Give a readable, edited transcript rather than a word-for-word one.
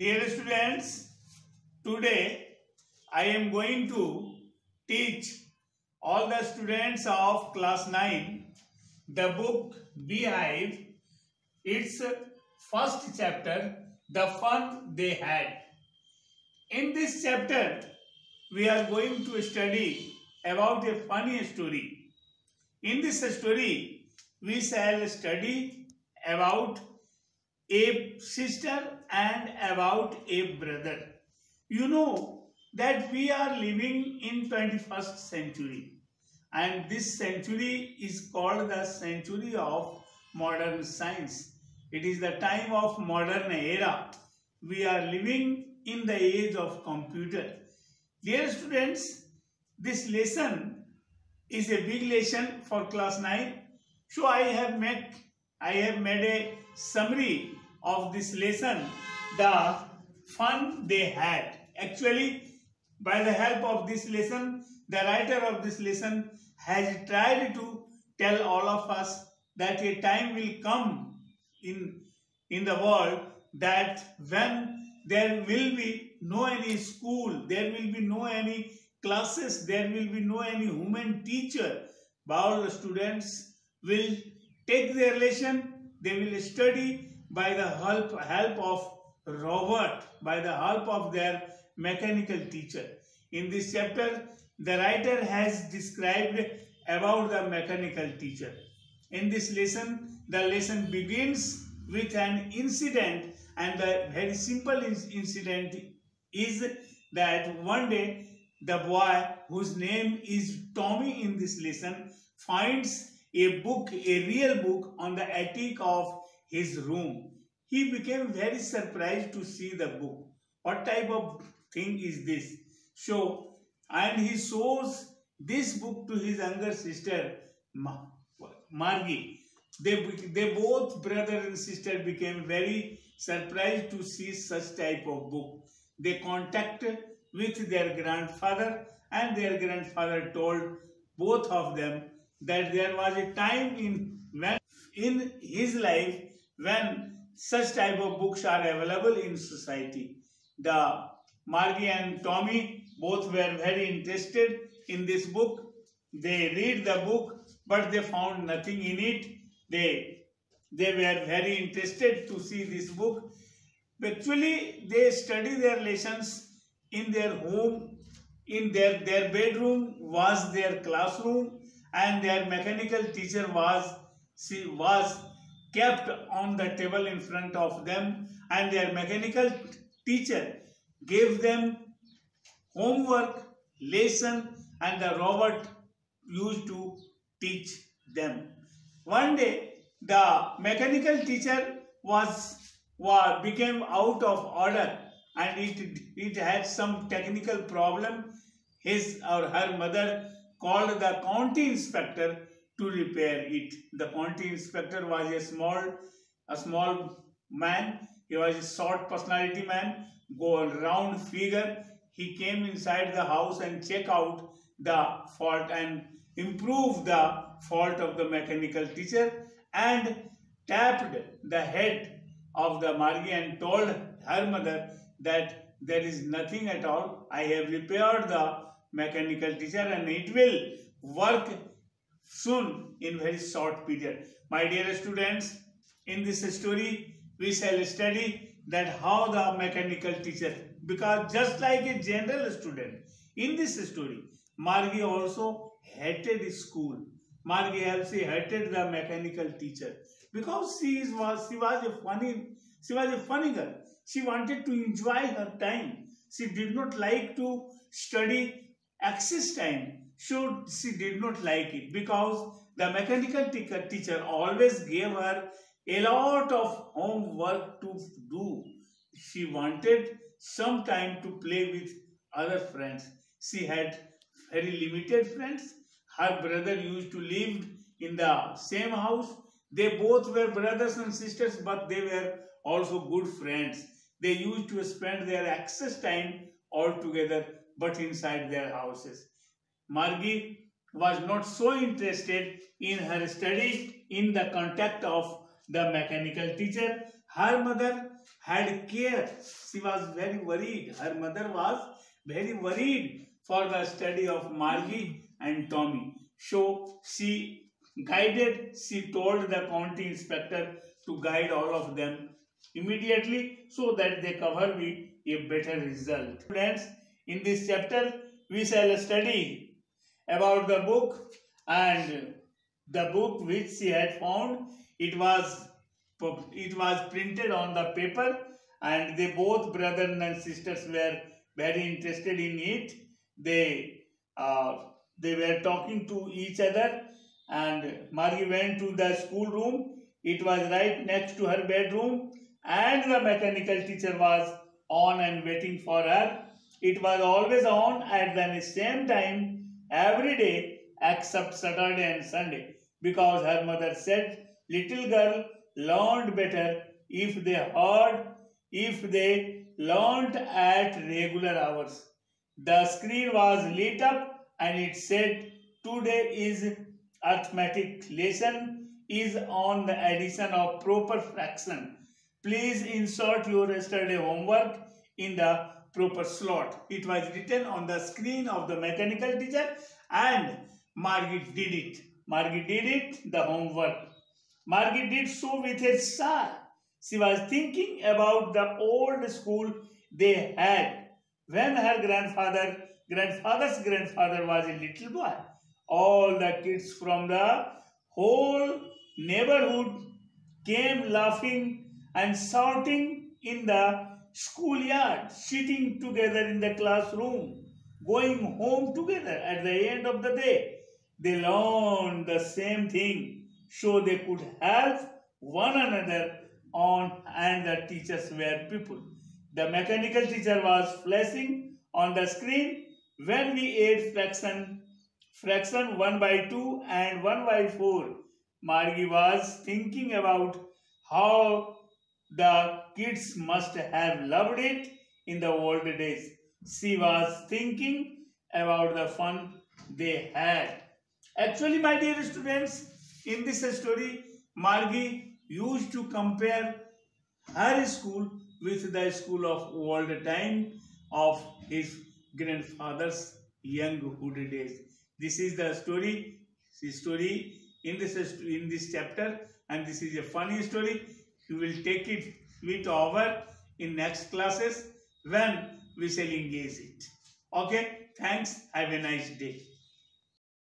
Dear students, today I am going to teach all the students of class 9 the book Beehive, its first chapter, The Fun They Had. In this chapter, we are going to study about a funny story. In this story, we shall study about a sister and about a brother. You know that we are living in 21st century, and this century is called the century of modern science. It is the time of modern era. We are living in the age of computer. Dear students, this lesson is a big lesson for class 9. So I have made a summary of this lesson, the fun they had. Actually, by the help of this lesson, the writer of this lesson has tried to tell all of us that a time will come in the world that when there will be no any school, there will be no any classes, there will be no any human teacher, but all the students will take their lesson, they will study by the help of robot, by the help of their mechanical teacher. In this chapter, the writer has described about the mechanical teacher. In this lesson, the lesson begins with an incident, and the very simple incident is that one day the boy, whose name is Tommy in this lesson, finds a book, a real book, on the attic of his room. He became very surprised to see the book. What type of thing is this? So, and he shows this book to his younger sister, Margie. They both, brother and sister, became very surprised to see such type of book. They contacted with their grandfather, and their grandfather told both of them that there was a time in his life when such type of books are available in society. The Margie and Tommy both were very interested in this book. They read the book, but they found nothing in it. They were very interested to see this book. Actually, they study their lessons in their home. In their bedroom was their classroom, and their mechanical teacher was kept on the table in front of them, and their mechanical teacher gave them homework, lesson, and the robot used to teach them. One day, the mechanical teacher became out of order, and it had some technical problem. His or her mother called the county inspector to repair it. The county inspector was a small man. He was a short personality man, round figure. He came inside the house and checked out the fault and improved the fault of the mechanical teacher, and tapped the head of the Margie and told her mother that there is nothing at all. I have repaired the mechanical teacher and it will work soon in very short period. My dear students, in this story we shall study that how the mechanical teacher, because just like a general student, in this story Margie also hated school. Margie also hated the mechanical teacher because she was a funny girl. She wanted to enjoy her time. She did not like to study excess time. So she did not like it because the mechanical teacher always gave her a lot of homework to do. She wanted some time to play with other friends. She had very limited friends. Her brother used to live in the same house. They both were brothers and sisters, but they were also good friends. They used to spend their excess time all together, but inside their houses. Margie was not so interested in her study, in the contact of the mechanical teacher. Her mother had care. She was very worried. Her mother was very worried for the study of Margie and Tommy. So she told the county inspector to guide all of them immediately so that they cover with a better result. Students, in this chapter, we shall study about the book, and the book which she had found, it was printed on the paper, and they both brothers and sisters were very interested in it. They were talking to each other, and Margie went to the school room. It was right next to her bedroom, and the mechanical teacher was on and waiting for her. It was always on at the same time every day except Saturday and Sunday, because her mother said little girl learned better if they learned at regular hours. The screen was lit up and it said today is arithmetic lesson is on the addition of proper fraction. Please insert your yesterday homework in the proper slot. It was written on the screen of the mechanical teacher, and Margie did it. Margie did it, the homework. Margie did so with a sigh. She was thinking about the old school they had when her grandfather's grandfather was a little boy. All the kids from the whole neighborhood came laughing and shouting in the schoolyard, sitting together in the classroom, going home together at the end of the day. They learned the same thing so they could help one another on, and the teachers were people. The mechanical teacher was flashing on the screen when we add fraction 1 by 2 and 1 by 4. Margie was thinking about how the kids must have loved it in the old days. She was thinking about the fun they had. Actually, my dear students, in this story, Margie used to compare her school with the school of old time of his grandfather's younghood days. This is the story in this chapter, and this is a funny story. You will take it over in next classes when we shall engage it. Okay, thanks. Have a nice day.